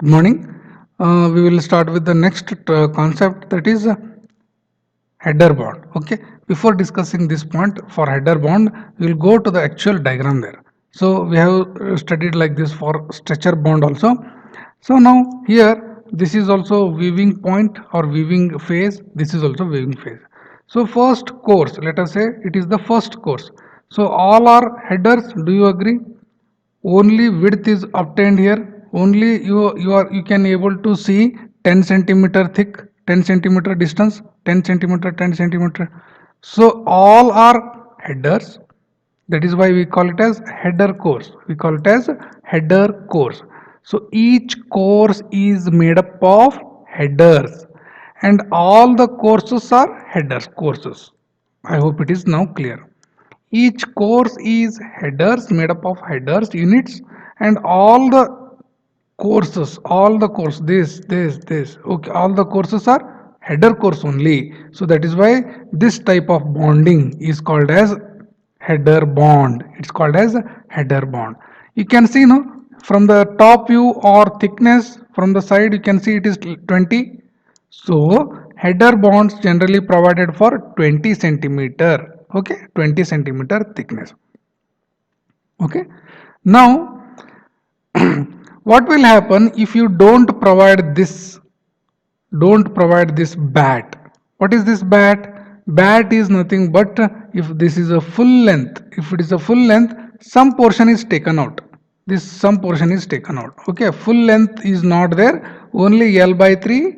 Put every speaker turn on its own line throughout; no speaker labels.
Good morning. We will start with the next concept, that is header bond. Okay. Before discussing this point for header bond, we will go to the actual diagram there. So we have studied like this for stretcher bond also. So now here this is also weaving point or weaving phase. This is also weaving phase. So first course, let us say it is the first course. So all are headers. Do you agree? Only width is obtained here. Only you can able to see 10 centimeter thick, 10 centimeter distance, 10 centimeter, 10 centimeter. So all are headers. That is why we call it as header course. We call it as header course. So each course is made up of headers, and all the courses are headers courses. I hope it is now clear. Each course is headers, made up of headers units, and all the course, this, okay, all the courses are header course only. So that is why this type of bonding is called as header bond. It's called as header bond. You can see, no, from the top view or thickness from the side, you can see it is 20. So header bonds generally provided for 20 centimeter. Okay, 20 centimeter thickness. Okay. Now what will happen if you don't provide this bat? What is this bat? Bat is nothing but, if this is a full length, if it is a full length, some portion is taken out. This some portion is taken out. Okay, full length is not there. Only L by 3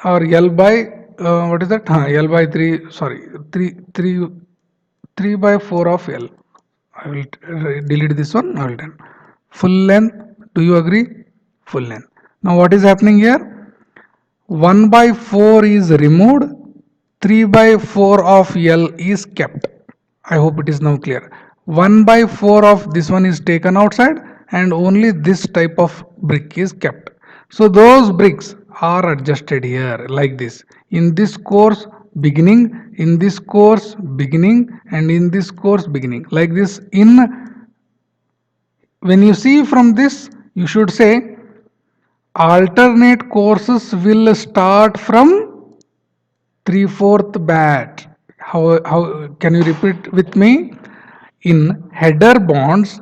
or L by what is that? L by 3. Sorry, 3 by 4 of L. I will delete this one. I will done. Full length. Do you agree? Full length. Now what is happening here? 1 by 4 is removed. 3 by 4 of L is kept. I hope it is now clear. 1 by 4 of this one is taken outside, and only this type of brick is kept. So those bricks are adjusted here like this. In this course beginning, in this course beginning, and in this course beginning, like this. When you see from this, you should say alternate courses will start from 3/4 bat. How can you repeat with me? In header bonds,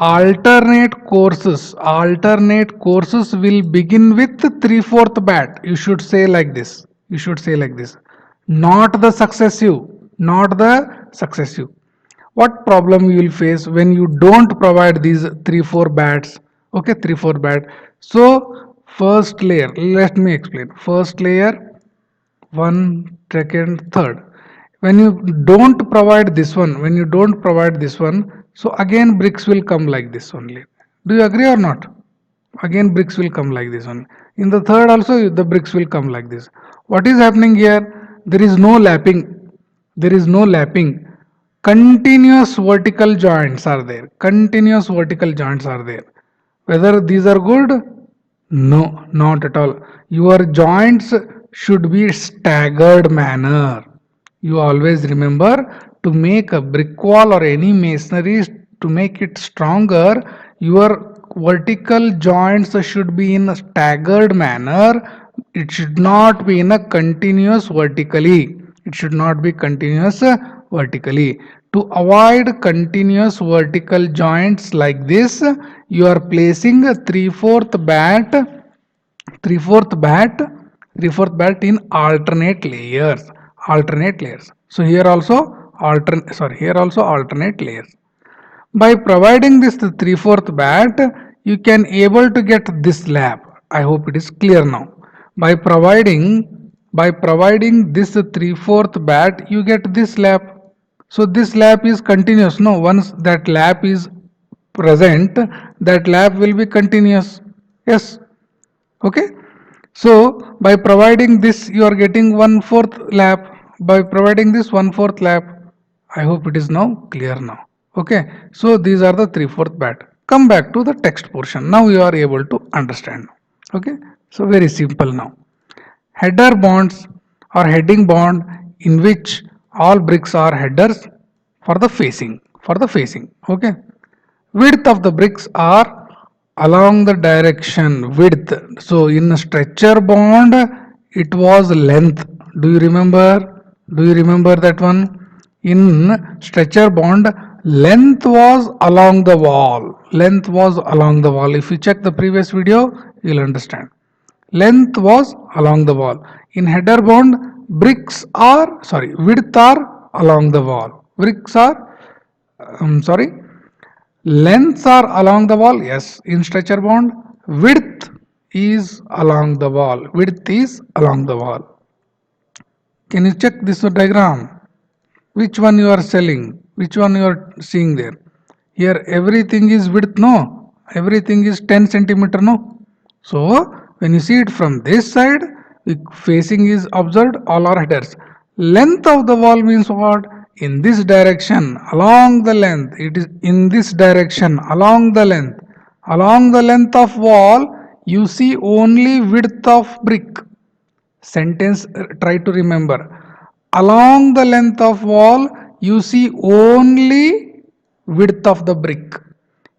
alternate courses will begin with 3/4 bat. You should say like this. You should say like this. Not the successive. Not the successive. What problem you will face when you don't provide these 3/4 bats? Okay, 3/4 bat. So first layer, let me explain. First layer, one, second, third. When you don't provide this one, so again bricks will come like this only. Do you agree or not? Again bricks will come like this one. In the third also the bricks will come like this. What is happening here? There is no lapping. There is no lapping. Continuous vertical joints are there. Continuous vertical joints are there. Whether these are good? No, not at all. Your joints should be staggered manner. You always remember, to make a brick wall or any masonry, to make it stronger, your vertical joints should be in a staggered manner. It should not be in a continuous vertically. It should not be continuous vertically. To avoid continuous vertical joints like this, you are placing a 3/4 bat, 3/4 bat, 3/4 bat in alternate layers. Alternate layers. So here also alternate layers. By providing this 3/4 bat, you can able to get this lap. I hope it is clear now. By providing this 3/4 bat, you get this lap. So this lap is continuous. No, once that lap is present, that lap will be continuous. Yes. Okay. So by providing this, you are getting 1/4 lap. By providing this 1/4 lap, I hope it is now clear now. Okay. So these are the 3/4 bat. Come back to the text portion. Now you are able to understand. Okay. So very simple now. Header bonds or heading bond, in which all bricks are headers for the facing. Okay. Width of the bricks are along the direction width. So in a stretcher bond it was length. Do you remember? Do you remember that one? In stretcher bond, length was along the wall. Length was along the wall. If you check the previous video, you'll understand. Length was along the wall. In header bond, width are along the wall. Bricks are, lengths are along the wall. Yes. In stretcher bond, width is along the wall. Width is along the wall. Can you check this diagram? Which one you are selling, which one you are seeing there? Here everything is width, no, everything is 10 centimeter, no. So when you see it from this side, the facing is observed, all are headers. Length of the wall means what? In this direction along the length, it is in this direction along the length of wall, you see only width of brick. Sentence, try to remember. Along the length of wall, you see only width of the brick.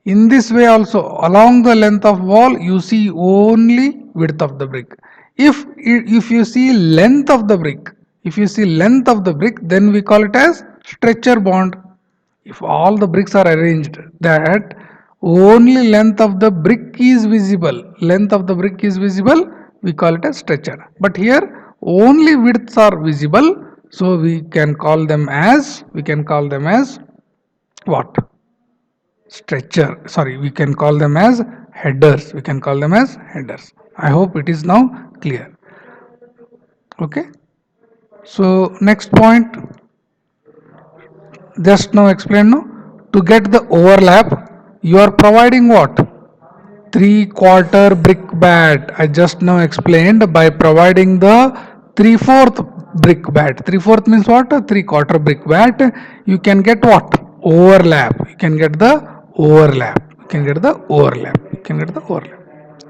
In this way also, along the length of wall, you see only width of the brick. If you see length of the brick, if you see length of the brick, then we call it as stretcher bond. If all the bricks are arranged that only length of the brick is visible, length of the brick is visible, we call it a stretcher. But here only widths are visible, so we can call them as what? Stretcher. Sorry, we can call them as headers. We can call them as headers. I hope it is now clear. Okay. So next point, just now explain, no? To get the overlap, you are providing what? 3/4 brick bat. I just now explained by providing the 3/4 brick bat. 3/4 means what? 3/4 brick bat. You can get what? Overlap. You can get the overlap. You can get the overlap. You can get the overlap.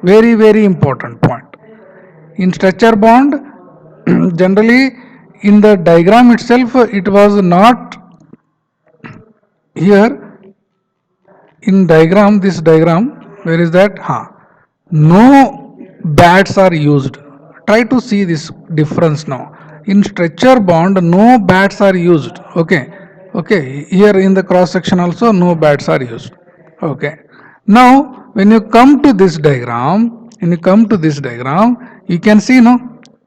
Very, very important point. In stretcher bond, generally in the diagram itself, it was not here. In diagram, this diagram, where is that? No bats are used. Try to see this difference now. In stretcher bond, no bats are used. Okay. Okay. Here in the cross section also, no bats are used. Okay. Now, when you come to this diagram, you can see, no,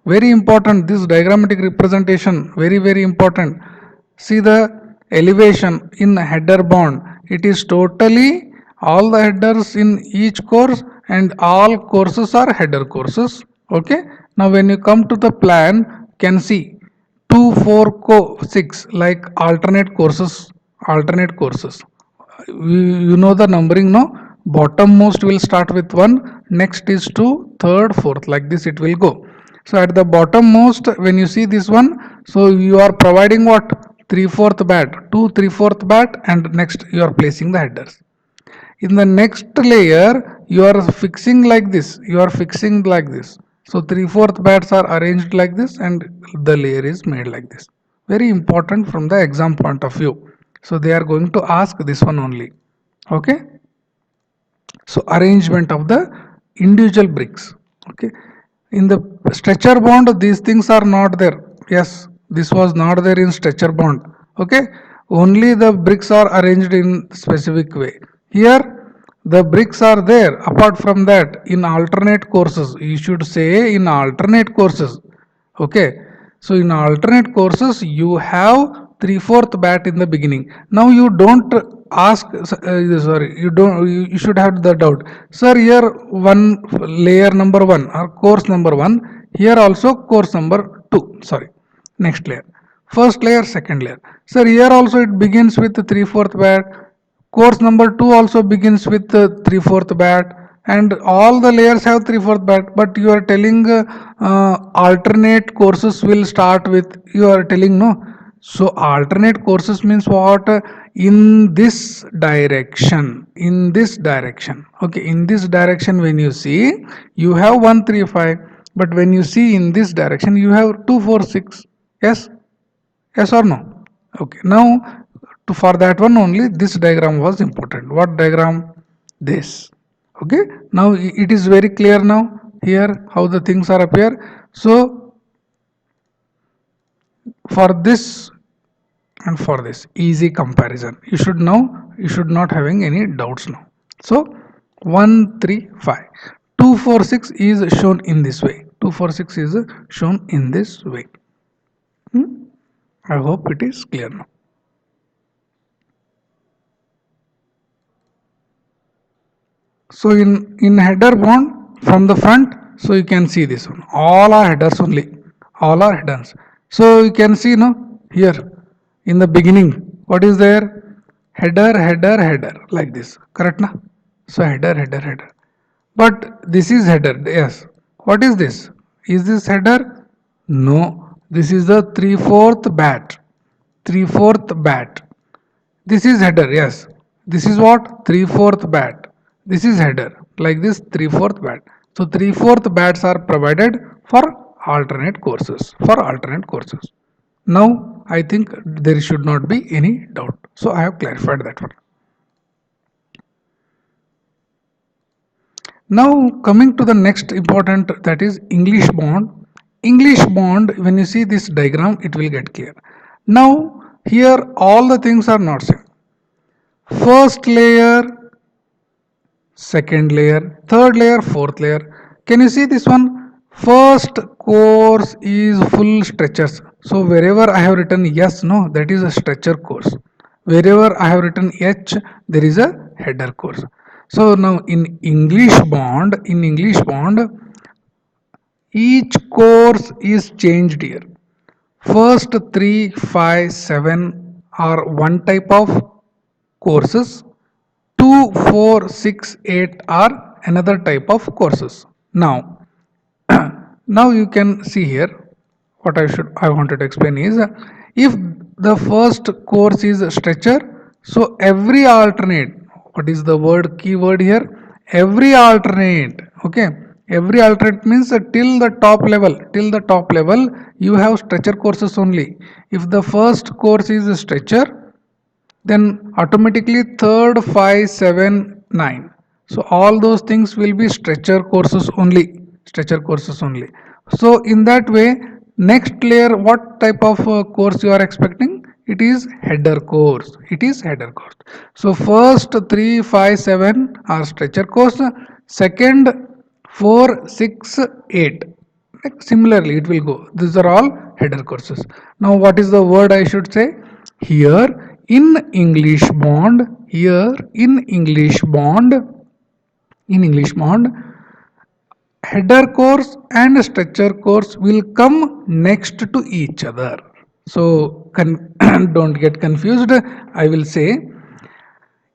very important, this diagrammatic representation, very, very important. See the elevation in header bond. It is totally all the headers in each course, and all courses are header courses. Okay. Now when you come to the plan, can see 2, 4, 6 like alternate courses. Alternate courses. You know the numbering, no? Bottom most will start with 1, next is 2, third, fourth, like this it will go. So at the bottom most, when you see this one, so you are providing what? 3/4 bat, 2 3/4 bat, and next you are placing the headers. In the next layer, you are fixing like this. You are fixing like this. So 3/4 bats are arranged like this, and the layer is made like this. Very important from the exam point of view. So they are going to ask this one only. Okay. So arrangement of the individual bricks. Okay. In the stretcher bond, these things are not there. Yes, this was not there in stretcher bond. Okay. Only the bricks are arranged in specific way. Here the bricks are there. Apart from that, in alternate courses, you should say in alternate courses. Okay. So in alternate courses, you have 3/4 bat in the beginning. Now you don't ask, you don't, you should have the doubt. Sir, here one layer number 1 or course number 1, here also course number 2. Sorry, next layer. First layer, second layer. Sir, here also it begins with 3/4 bat. Course number 2 also begins with 3/4 bat, and all the layers have 3/4 bat, but you are telling alternate courses will start with, you are telling, no. So alternate courses means what? In this direction, okay, in this direction, when you see, you have 1 3 5, but when you see in this direction, you have 2 4 6. Yes. Yes or no? Okay. Now, for that one only, this diagram was important. What diagram? This. Okay, now it is very clear now here how the things are appear. So for this and for this easy comparison, you should know, you should not having any doubts now. So 1 3 5 246 is shown in this way, 246 is shown in this way. I hope it is clear now. So in header bond from the front, so you can see this one. All are headers only. All are headers. So you can see no here in the beginning what is there? Header, header, header like this. Correct na? So header, header, header. But this is header. Yes. What is this? Is this header? No. This is the 3/4 bat. 3/4 bat. This is header, yes. This is what? 3/4 bat. This is header, like this 3/4 bat. So 3/4 bats are provided for alternate courses. For alternate courses. Now I think there should not be any doubt. So I have clarified that one. Now coming to the next important, that is English bond. English bond, when you see this diagram, it will get clear. Now here all the things are not same. First layer, second layer, third layer, fourth layer. Can you see this one? First course is full stretchers. So wherever I have written yes, no, that is a stretcher course. Wherever I have written H, there is a header course. So now in English bond, each course is changed here. First 3, 5, 7 are one type of courses. 2, 4, 6, 8 are another type of courses. Now, now you can see here what I wanted to explain is, if the first course is stretcher, so every alternate, what is the word keyword here? Every alternate, okay, every alternate means till the top level you have stretcher courses only. If the first course is stretcher, then automatically third, 5, 7, 9. So all those things will be stretcher courses only. Stretcher courses only. So in that way, next layer, what type of course you are expecting? It is header course. It is header course. So first 3, 5, 7 are stretcher course. Second 4, 6, 8. Like similarly, it will go. These are all header courses. Now, what is the word I should say? Here in English bond, here in English bond, header course and stretcher course will come next to each other. So, don't get confused. I will say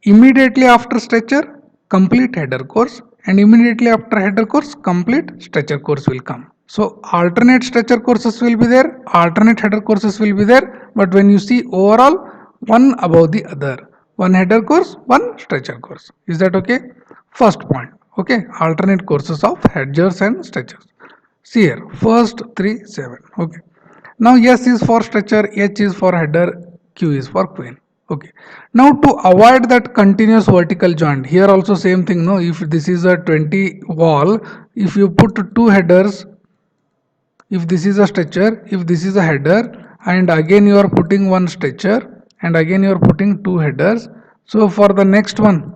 immediately after stretcher, complete header course, and immediately after header course, complete stretcher course will come. So alternate stretcher courses will be there, alternate header courses will be there, but when you see overall, one above the other, one header course, one stretcher course. Is that okay? First point. Okay, alternate courses of headers and stretchers. See here, first 3, 7. Okay. Now S is for stretcher, H is for header, Q is for queen. Okay. Now to avoid that continuous vertical joint, here also same thing. No, if this is a 20 wall, if you put two headers, if this is a stretcher, if this is a header, and again you are putting one stretcher, and again you are putting two headers. So for the next one,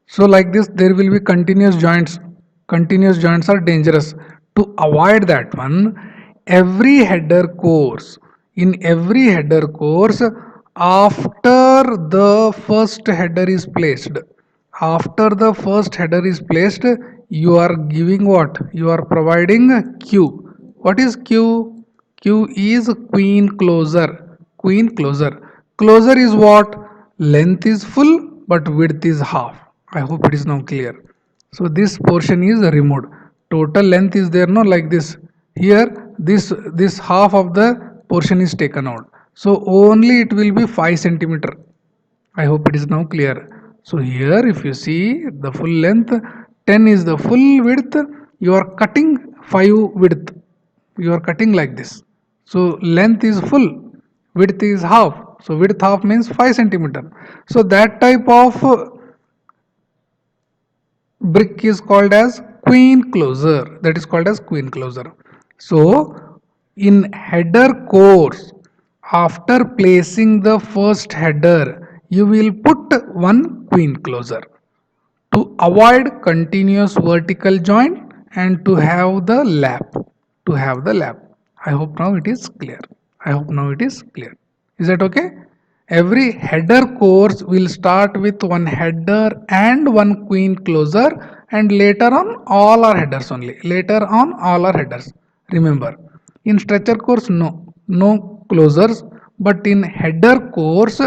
so like this, there will be continuous joints. Continuous joints are dangerous. To avoid that one, every header course, in every header course, after the first header is placed, after the first header is placed, you are giving what? You are providing Q. What is Q? Q is queen closer. Queen closer. Closer is what? Length is full but width is half. I hope it is now clear. So this portion is removed. Total length is there, no, like this. Here this half of the portion is taken out. So only it will be 5 centimeter. I hope it is now clear. So here if you see the full length, 10 is the full width, you are cutting 5 width. You are cutting like this. So length is full, width is half. So width half means 5 centimeter. So that type of brick is called as queen closer. That is called as queen closer. So in header course, after placing the first header, you will put one queen closer to avoid continuous vertical joint and to have the lap. To have the lap. I hope now it is clear. I hope now it is clear. Is that okay? Every header course will start with one header and one queen closer, and later on all are headers only. Later on all are headers. Remember, in stretcher course no closers, but in header course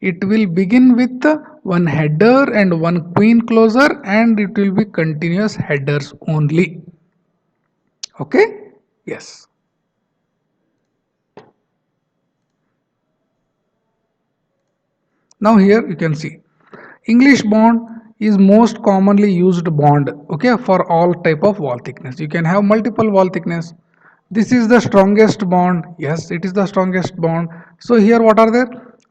it will begin with one header and one queen closer, and it will be continuous headers only. Okay? Yes. Now here you can see English bond is most commonly used bond, okay, for all type of wall thickness. You can have multiple wall thickness. This is the strongest bond. Yes, it is the strongest bond. So here what are there?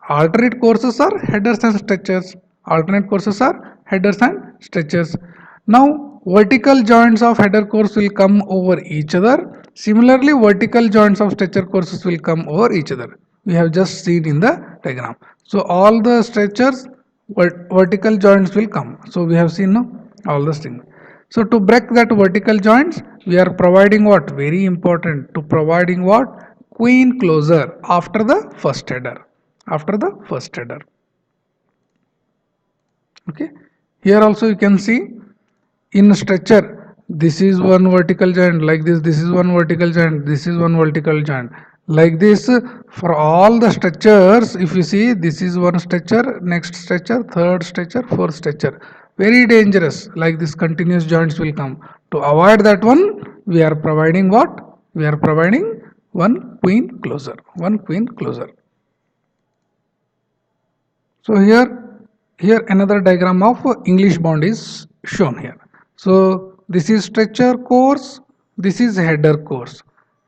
Alternate courses are headers and stretchers. Alternate courses are headers and stretchers. Now vertical joints of header course will come over each other. Similarly, vertical joints of stretcher courses will come over each other. We have just seen in the diagram. So all the stretchers vertical joints will come. So we have seen no, all those things. So to break that vertical joints, we are providing what? Very important. To providing what? Queen closer after the first header. After the first header. Okay. Here also you can see in stretcher, this is one vertical joint like this is one vertical joint, this is one vertical joint like this. For all the stretchers, if you see, this is one stretcher, next stretcher, third stretcher, fourth stretcher, very dangerous. Like this continuous joints will come. To avoid that one, we are providing what? We are providing one queen closer, one queen closer. So here another diagram of English bond is shown here. So this is stretcher course, this is header course.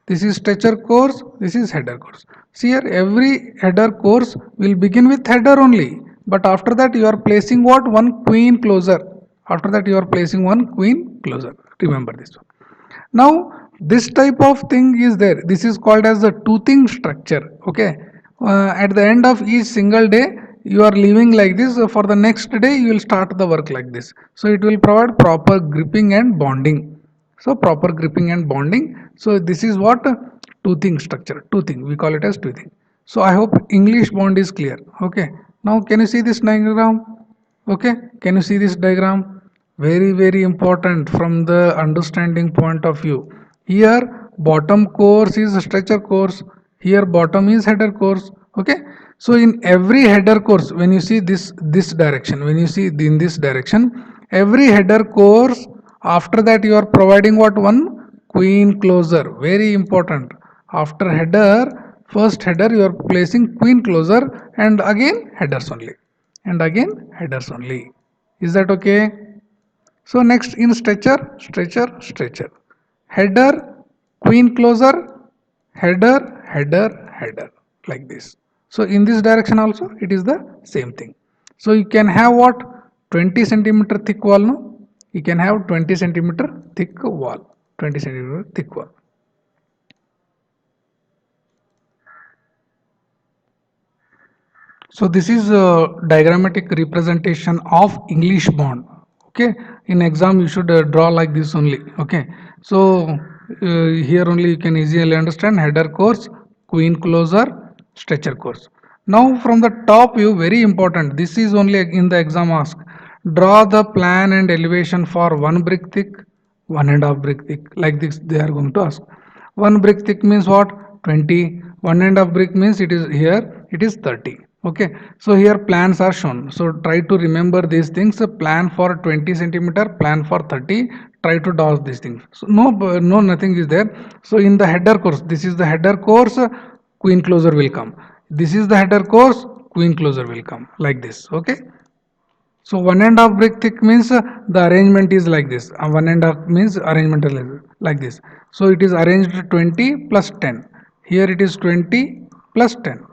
This is stretcher course, this is header course. See here, every header course will begin with header only. But after that you are placing what? One queen closer. After that you are placing one queen closer. Remember this one. Now this type of thing is there. This is called as the toothing structure. Okay. At the end of each single day, you are leaving like this. For the next day, you will start the work like this. So it will provide proper gripping and bonding. So proper gripping and bonding. So this is what toothing structure. Toothing. We call it as toothing. So I hope English bond is clear. Okay. Now can you see this diagram? Okay. Can you see this diagram? Very important from the understanding point of view. Here bottom course is stretcher course, here bottom is header course. Okay, so in every header course, when you see this direction, when you see in this direction, every header course, after that you are providing what? One queen closer. Very important. After header, first header you are placing queen closer, and again headers only, and again headers only. Is that okay? So next in stretcher, header, queen closer, header, like this. So in this direction also it is the same thing. So you can have what? 20 centimeter thick wall, no? You can have 20 centimeter thick wall, 20 centimeter thick wall. So this is a diagrammatic representation of English bond. Okay, in exam you should draw like this only. Okay, so here only you can easily understand header course, queen closer, stretcher course. Now from the top view, very important. This is only in the exam ask. Draw the plan and elevation for one brick thick, 1.5 brick thick. Like this they are going to ask. One brick thick means what? 20. 1.5 brick means it is here. It is 30. Okay, so here plans are shown. So try to remember these things. Plan for 20 centimeter, plan for 30. Try to dodge these things. So no nothing is there. So in the header course, this is the header course. Queen closer will come. This is the header course. Queen closer will come like this. Okay. So 1.5 brick thick means the arrangement is like this. 1.5 means arrangement is like this. So it is arranged 20 plus 10. Here it is 20 plus 10.